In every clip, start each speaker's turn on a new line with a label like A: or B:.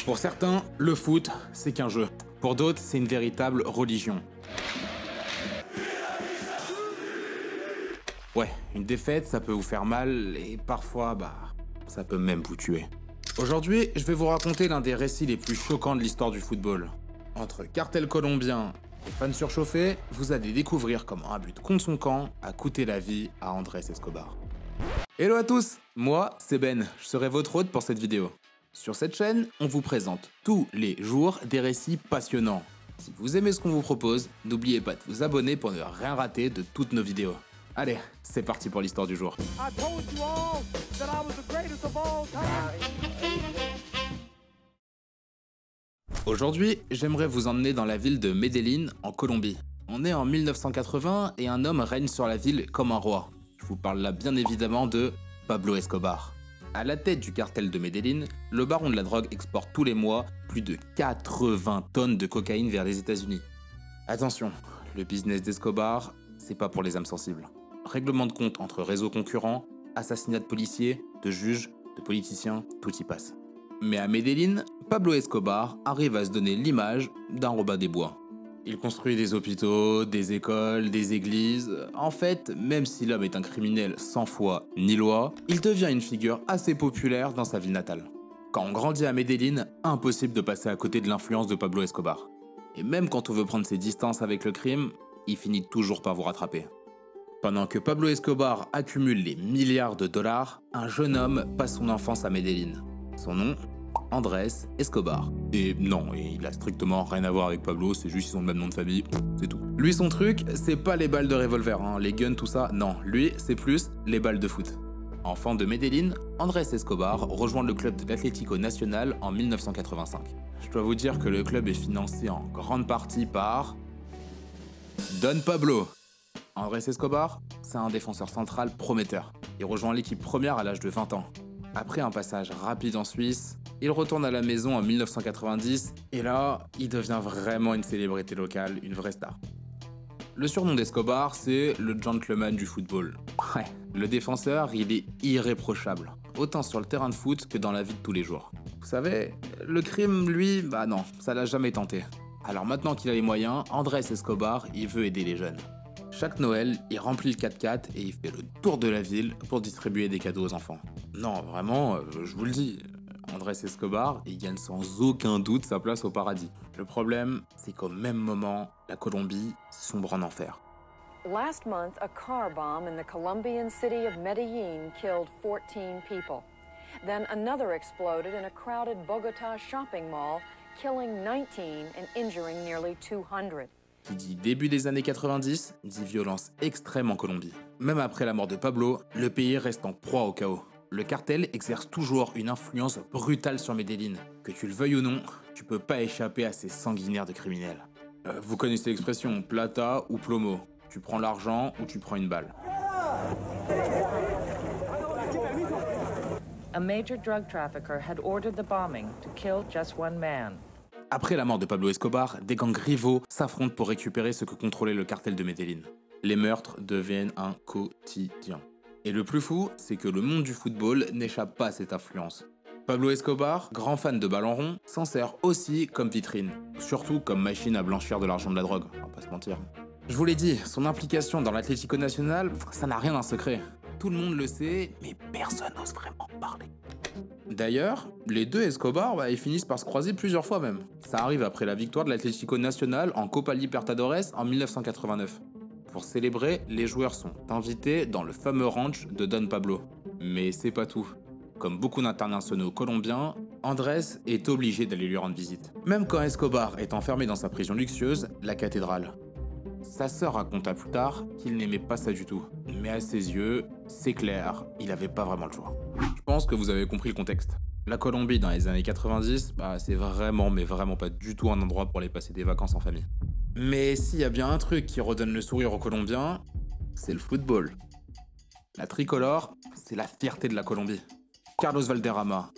A: Pour certains, le foot, c'est qu'un jeu. Pour d'autres, c'est une véritable religion. Ouais, une défaite, ça peut vous faire mal et parfois, ça peut même vous tuer. Aujourd'hui, je vais vous raconter l'un des récits les plus choquants de l'histoire du football. Entre cartel colombien et fans surchauffés, vous allez découvrir comment un but contre son camp a coûté la vie à Andrés Escobar. Hello à tous, moi c'est Ben, je serai votre hôte pour cette vidéo. Sur cette chaîne, on vous présente tous les jours des récits passionnants. Si vous aimez ce qu'on vous propose, n'oubliez pas de vous abonner pour ne rien rater de toutes nos vidéos. Allez, c'est parti pour l'histoire du jour. Aujourd'hui, j'aimerais vous emmener dans la ville de Medellín, en Colombie. On est en 1980 et un homme règne sur la ville comme un roi. Je vous parle là bien évidemment de Pablo Escobar. À la tête du cartel de Medellín, le baron de la drogue exporte tous les mois plus de 80 tonnes de cocaïne vers les États-Unis. Attention, le business d'Escobar, c'est pas pour les âmes sensibles. Règlement de compte entre réseaux concurrents, assassinats de policiers, de juges, de politiciens, tout y passe. Mais à Medellín, Pablo Escobar arrive à se donner l'image d'un Robin des Bois. Il construit des hôpitaux, des écoles, des églises. En fait, même si l'homme est un criminel sans foi ni loi, il devient une figure assez populaire dans sa ville natale. Quand on grandit à Medellín, impossible de passer à côté de l'influence de Pablo Escobar. Et même quand on veut prendre ses distances avec le crime, il finit toujours par vous rattraper. Pendant que Pablo Escobar accumule les milliards de dollars, un jeune homme passe son enfance à Medellín. Son nom, Andrés Escobar. Et non, il a strictement rien à voir avec Pablo, c'est juste qu'ils ont le même nom de famille, c'est tout. Lui, son truc, c'est pas les balles de revolver, les guns, tout ça, non. Lui, c'est plus les balles de foot. Enfant de Medellín, Andrés Escobar rejoint le club de l'Atlético Nacional en 1985. Je dois vous dire que le club est financé en grande partie par Don Pablo. Andrés Escobar, c'est un défenseur central prometteur. Il rejoint l'équipe première à l'âge de 20 ans. Après un passage rapide en Suisse, il retourne à la maison en 1990 et là, il devient vraiment une célébrité locale, une vraie star. Le surnom d'Escobar, c'est le gentleman du football. Ouais, le défenseur, il est irréprochable, autant sur le terrain de foot que dans la vie de tous les jours. Vous savez, le crime, lui, non, ça l'a jamais tenté. Alors maintenant qu'il a les moyens, Andrés Escobar, il veut aider les jeunes. Chaque Noël, il remplit le 4x4 et il fait le tour de la ville pour distribuer des cadeaux aux enfants. Non, vraiment, je vous le dis, Andrés Escobar, il gagne sans aucun doute sa place au paradis. Le problème, c'est qu'au même moment, la Colombie sombre en enfer.
B: Last month, a car bomb in the Colombian city of Medellín killed 14 people. Then another exploded in a crowded Bogotá shopping mall, killing 19 and injuring nearly 200.
A: Qui dit début des années 90, dit violence extrême en Colombie. Même après la mort de Pablo, le pays reste en proie au chaos. Le cartel exerce toujours une influence brutale sur Medellín. Que tu le veuilles ou non, tu peux pas échapper à ces sanguinaires de criminels. Vous connaissez l'expression plata ou plomo. Tu prends l'argent ou tu prends une balle.
C: A major drug trafficker had ordered the bombing to kill just one man.
A: Après la mort de Pablo Escobar, des gangs rivaux s'affrontent pour récupérer ce que contrôlait le cartel de Medellín. Les meurtres deviennent un quotidien. Et le plus fou, c'est que le monde du football n'échappe pas à cette influence. Pablo Escobar, grand fan de ballon rond, s'en sert aussi comme vitrine, surtout comme machine à blanchir de l'argent de la drogue, on va pas se mentir. Je vous l'ai dit, son implication dans l'Atlético Nacional, ça n'a rien d'un secret. Tout le monde le sait, mais personne n'ose vraiment parler. D'ailleurs, les deux Escobar, ils finissent par se croiser plusieurs fois même. Ça arrive après la victoire de l'Atlético Nacional en Copa Libertadores en 1989. Pour célébrer, les joueurs sont invités dans le fameux ranch de Don Pablo. Mais c'est pas tout. Comme beaucoup d'internationaux colombiens, Andrés est obligé d'aller lui rendre visite. Même quand Escobar est enfermé dans sa prison luxueuse, la cathédrale. Sa sœur raconta plus tard qu'il n'aimait pas ça du tout. Mais à ses yeux, c'est clair, il avait pas vraiment le choix. Je pense que vous avez compris le contexte. La Colombie dans les années 90, c'est vraiment, mais vraiment pas du tout un endroit pour aller passer des vacances en famille. Mais s'il y a bien un truc qui redonne le sourire aux Colombiens, c'est le football. La tricolore, c'est la fierté de la Colombie. Carlos Valderrama,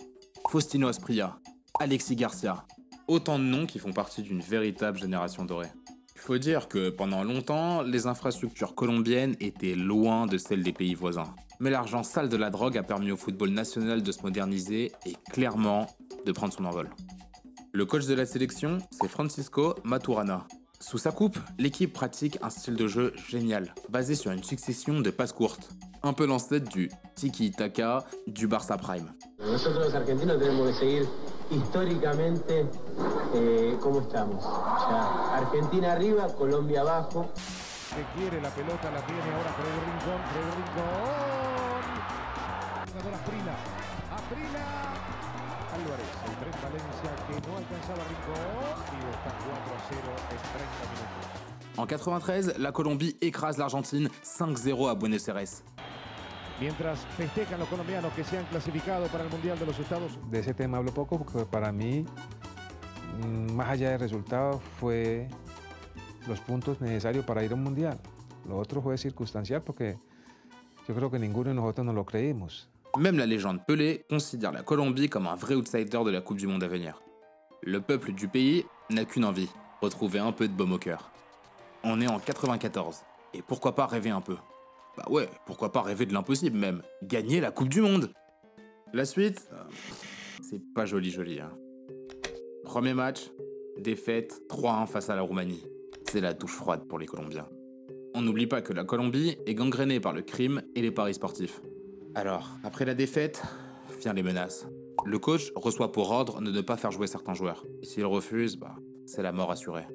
A: Faustino Asprilla, Alexis Garcia, autant de noms qui font partie d'une véritable génération dorée. Il faut dire que pendant longtemps, les infrastructures colombiennes étaient loin de celles des pays voisins. Mais l'argent sale de la drogue a permis au football national de se moderniser et clairement de prendre son envol. Le coach de la sélection, c'est Francisco Maturana. Sous sa coupe, l'équipe pratique un style de jeu génial, basé sur une succession de passes courtes. Un peu l'ancêtre du tiki-taka du Barça Prime.
D: Nosotros los argentinos tenemos que seguir históricamente cómo estamos. O sea, Argentina arriba, Colombia abajo.
E: Que quiere la pelota, la tiene ahora Freddy Rincón. Jugador Aprila. Álvarez, el tren Valencia que no alcanzaba Rincón y está 4-0 en 30 minutos.
A: En 93, la Colombie écrase l'Argentine 5-0 à Buenos Aires.
E: Mientras festejan los colombianos que se han clasificado para el Mundial de los Estados Unidos.
F: De ese tema hablo poco porque para mí, más allá del resultado, fue los puntos necesarios para ir a un Mundial. Lo otro fue circunstancial porque yo creo que ninguno de nosotros nos lo creímos.
A: Même la légende Pelé considère la Colombie comme un vrai outsider de la Coupe du Monde à venir. Le peuple du pays n'a qu'une envie, retrouver un peu de baume au cœur. On est en 94, et pourquoi pas rêver un peu? Bah ouais, pourquoi pas rêver de l'impossible même, gagner la Coupe du Monde. La suite, c'est pas joli hein. Premier match, défaite 3-1 face à la Roumanie. C'est la douche froide pour les Colombiens. On n'oublie pas que la Colombie est gangrénée par le crime et les paris sportifs. Alors, après la défaite, viennent les menaces. Le coach reçoit pour ordre de ne pas faire jouer certains joueurs. Et s'il refuse, c'est la mort assurée.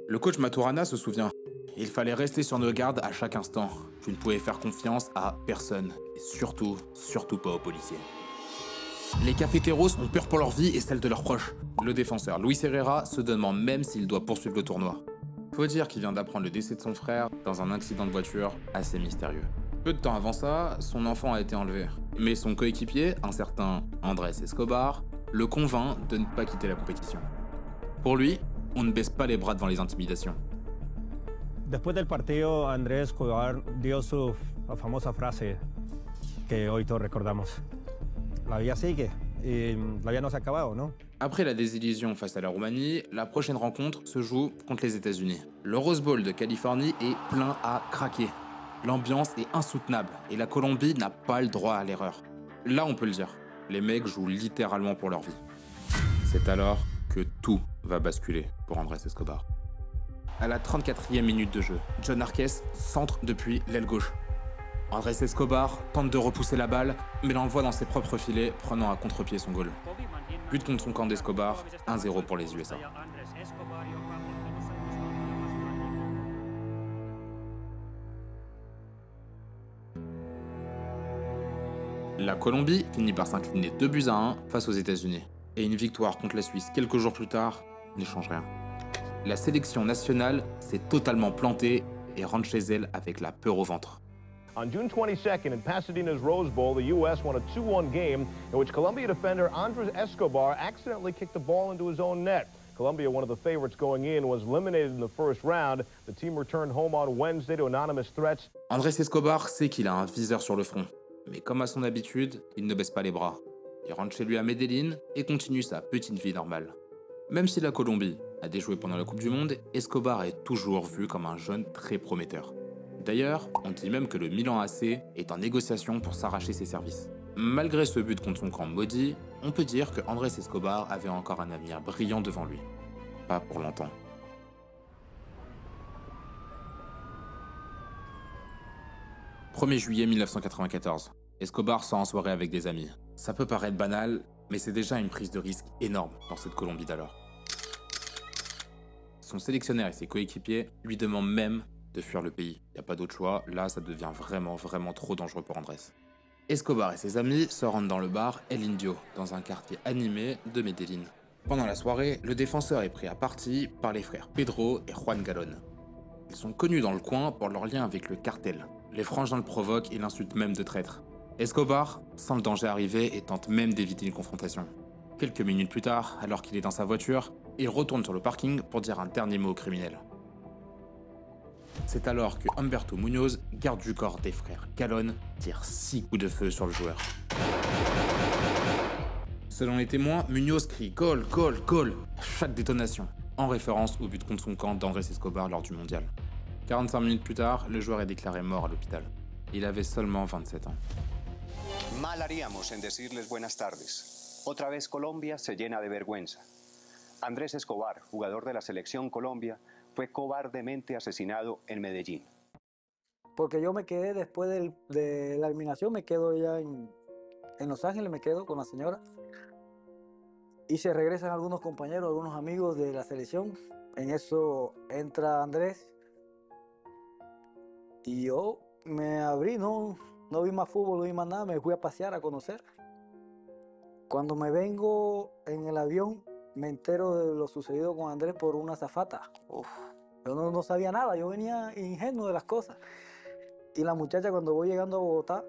A: Le coach Maturana se souvient. Il fallait rester sur nos gardes à chaque instant. Tu ne pouvais faire confiance à personne. Et surtout pas aux policiers. Les cafeteros ont peur pour leur vie et celle de leurs proches. Le défenseur Luis Herrera se demande même s'il doit poursuivre le tournoi. Faut dire qu'il vient d'apprendre le décès de son frère dans un accident de voiture assez mystérieux. Peu de temps avant ça, son enfant a été enlevé. Mais son coéquipier, un certain Andrés Escobar, le convainc de ne pas quitter la compétition. Pour lui, on ne baisse pas les bras devant les intimidations.
G: Después del partido, Andrés Escobar dio su famosa frase que hoy todos recordamos. La vida sigue y la vida no se ha acabado, ¿no?
A: Après la désillusion face à la Roumanie, la prochaine rencontre se joue contre les États-Unis. Le Rose Bowl de Californie est plein à craquer. L'ambiance est insoutenable et la Colombie n'a pas le droit à l'erreur. Là, on peut le dire, les mecs jouent littéralement pour leur vie. C'est alors que tout va basculer pour Andrés Escobar. À la 34e minute de jeu, John Arquez centre depuis l'aile gauche. Andrés Escobar tente de repousser la balle, mais l'envoie dans ses propres filets, prenant à contre-pied son goal. But contre son camp d'Escobar, 1-0 pour les USA. La Colombie finit par s'incliner 2-1 face aux États-Unis. Et une victoire contre la Suisse quelques jours plus tard ne change rien. La sélection nationale s'est totalement plantée et rentre chez elle avec la peur au ventre.
H: On June 22nd in Pasadena's Rose Bowl, the U.S. won a 2-1 game in which Colombia defender Andrés Escobar accidentally kicked the ball into his own net. Colombia, one of the favorites going in, was eliminated in the first round. The team returned home on Wednesday to anonymous threats.
A: Andrés Escobar sait qu'il a un viseur sur le front. Mais comme à son habitude, il ne baisse pas les bras. Il rentre chez lui à Medellín et continue sa petite vie normale. Même si la Colombie a déjoué pendant la Coupe du Monde, Escobar est toujours vu comme un jeune très prometteur. D'ailleurs, on dit même que le Milan AC est en négociation pour s'arracher ses services. Malgré ce but contre son camp maudit, on peut dire que Andrés Escobar avait encore un avenir brillant devant lui. Pas pour longtemps. 1er juillet 1994. Escobar sort en soirée avec des amis. Ça peut paraître banal, mais c'est déjà une prise de risque énorme dans cette Colombie d'alors. Son sélectionneur et ses coéquipiers lui demandent même de fuir le pays. Il n'y a pas d'autre choix, là ça devient vraiment trop dangereux pour Andrés. Escobar et ses amis se rendent dans le bar El Indio, dans un quartier animé de Medellín. Pendant la soirée, le défenseur est pris à partie par les frères Pedro et Juan Galón. Ils sont connus dans le coin pour leur lien avec le cartel. Les frangins le provoquent et l'insultent même de traître. Escobar sent le danger arriver et tente même d'éviter une confrontation. Quelques minutes plus tard, alors qu'il est dans sa voiture, il retourne sur le parking pour dire un dernier mot au criminel. C'est alors que Humberto Muñoz, garde du corps des frères Galón, tire 6 coups de feu sur le joueur. Selon les témoins, Muñoz crie « Goal, goal, goal » à chaque détonation, en référence au but contre son camp d'Andrés Escobar lors du mondial. 45 minutes plus tard, le joueur est déclaré mort à l'hôpital. Il avait seulement 27 ans.
I: Mal haríamos en decirles buenas tardes. Otra vez Colombia se llena de vergüenza. Andrés Escobar, jugador de la Selección Colombia, fue cobardemente asesinado en Medellín.
J: Porque yo me quedé después de la eliminación, me quedo ya en Los Ángeles, me quedo con la señora. Y se regresan algunos compañeros, algunos amigos de la selección. En eso entra Andrés. Y yo me abrí, no vi más fútbol, no vi más nada, me fui a pasear, a conocer. Cuando me vengo en el avión, me entero de lo sucedido con Andrés por una azafata. Yo no sabía nada, yo venía ingenuo de las cosas. Y la muchacha, cuando voy llegando a Bogotá,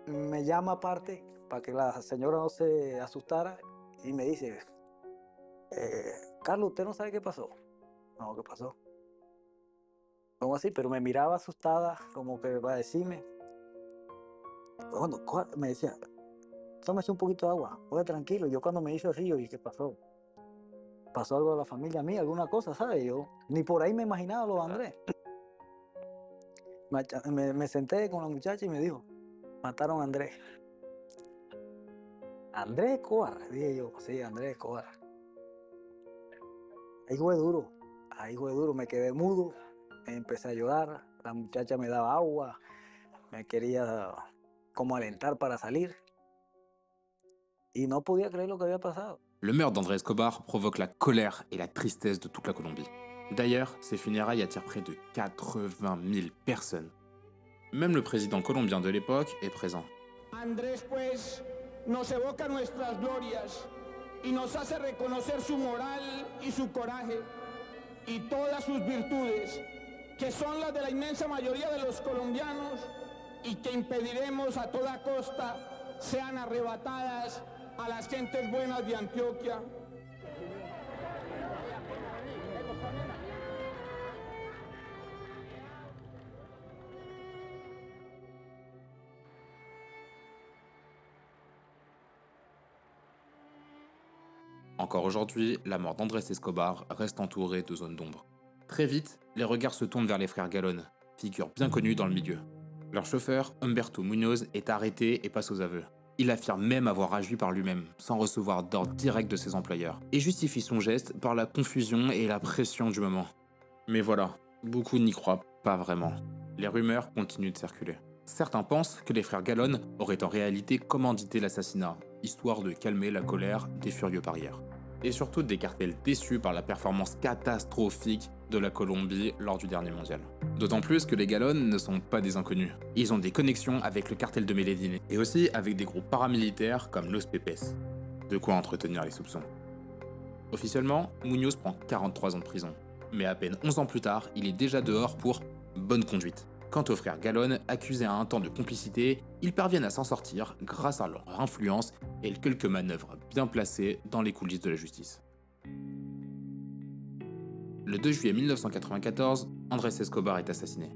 J: me llama aparte para que la señora no se asustara y me dice, Carlos, ¿usted no sabe qué pasó? No, ¿qué pasó? ¿Cómo así? Pero me miraba asustada, como que va a decirme. Bueno, me decía, tómese un poquito de agua, oye, tranquilo. Yo cuando me hizo así, yo dije, ¿qué pasó? ¿Pasó algo a la familia mía, alguna cosa, sabes? Yo ni por ahí me imaginaba lo de Andrés. Me senté con la muchacha y me dijo, mataron a Andrés. ¿Andrés Escobar? Dije yo, sí, Andrés Escobar. Ahí fue duro, me quedé mudo, empecé a llorar, la muchacha me daba agua, me quería como alentar para salir y no podía creer lo que había pasado.
A: Le meurtre d'Andrés Escobar provoque la colère et la tristesse de toute la Colombie. D'ailleurs, ces funérailles attirent près de 80 000 personnes. Même le président colombien de l'époque est présent.
K: Andrés, pues, nos evoca nuestras glorias y nos hace reconocer su moral y su coraje y todas sus virtudes, que son las de la inmensa mayoría de los colombianos y que impediremos a toda costa sean arrebatadas a las gentes buenas de Antioquia.
A: Encore aujourd'hui, la mort d'Andrés Escobar reste entourée de zones d'ombre. Très vite, les regards se tournent vers les frères Galón, figures bien connues dans le milieu. Leur chauffeur, Humberto Muñoz, est arrêté et passe aux aveux. Il affirme même avoir agi par lui-même, sans recevoir d'ordre direct de ses employeurs, et justifie son geste par la confusion et la pression du moment. Mais voilà, beaucoup n'y croient pas vraiment. Les rumeurs continuent de circuler. Certains pensent que les frères Galón auraient en réalité commandité l'assassinat, histoire de calmer la colère des furieux parieurs. Et surtout des cartels déçus par la performance catastrophique de la Colombie lors du dernier mondial. D'autant plus que les Galón ne sont pas des inconnus. Ils ont des connexions avec le cartel de Medellín et aussi avec des groupes paramilitaires comme Los Pepes. De quoi entretenir les soupçons. Officiellement, Muñoz prend 43 ans de prison. Mais à peine 11 ans plus tard, il est déjà dehors pour bonne conduite. Quant aux frères Galón, accusés à un temps de complicité, ils parviennent à s'en sortir grâce à leur influence et quelques manœuvres bien placées dans les coulisses de la justice. Le 2 juillet 1994, Andrés Escobar est assassiné.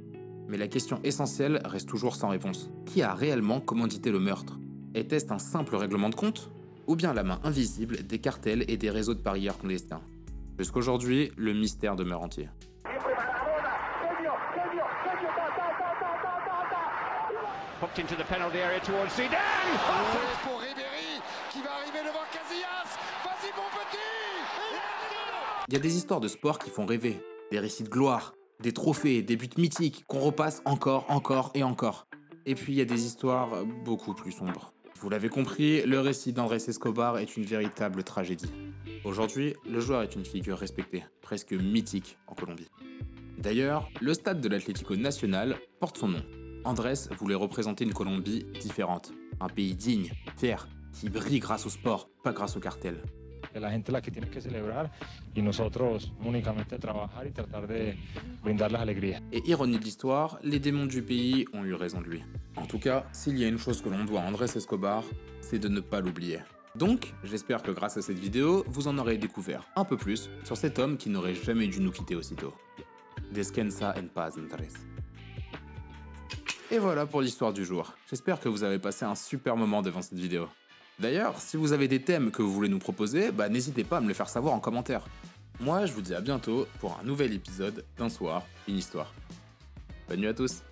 A: Mais la question essentielle reste toujours sans réponse. Qui a réellement commandité le meurtre? Était-ce un simple règlement de compte? Ou bien la main invisible des cartels et des réseaux de parieurs clandestins? Jusqu'aujourd'hui, le mystère demeure entier.
L: Hooked into the penalty area towards Zidane. Pour Ribéry qui va arriver devant Casillas. Vas-y mon petit.
A: Il y a des histoires de sport qui font rêver, des récits de gloire, des trophées, des buts mythiques qu'on repasse encore et encore. Et puis il y a des histoires beaucoup plus sombres. Vous l'avez compris, le récit d'Andrés Escobar est une véritable tragédie. Aujourd'hui, le joueur est une figure respectée, presque mythique en Colombie. D'ailleurs, le stade de l'Atlético Nacional porte son nom. Andrés voulait représenter une Colombie différente, un pays digne, fier, qui brille grâce au sport, pas grâce au cartel.
M: La gente la que tiene que celebrar y nosotros únicamente trabajar y tratar de brindarles alegría.
A: Et ironie de l'histoire, les démons du pays ont eu raison de lui. En tout cas, s'il y a une chose que l'on doit à Andrés Escobar, c'est de ne pas l'oublier. Donc, j'espère que grâce à cette vidéo, vous en aurez découvert un peu plus sur cet homme qui n'aurait jamais dû nous quitter aussitôt. Descansa en paz, Andrés. Et voilà pour l'histoire du jour. J'espère que vous avez passé un super moment devant cette vidéo. D'ailleurs, si vous avez des thèmes que vous voulez nous proposer, n'hésitez pas à me le faire savoir en commentaire. Moi, je vous dis à bientôt pour un nouvel épisode d'Un soir, une histoire. Bonne nuit à tous.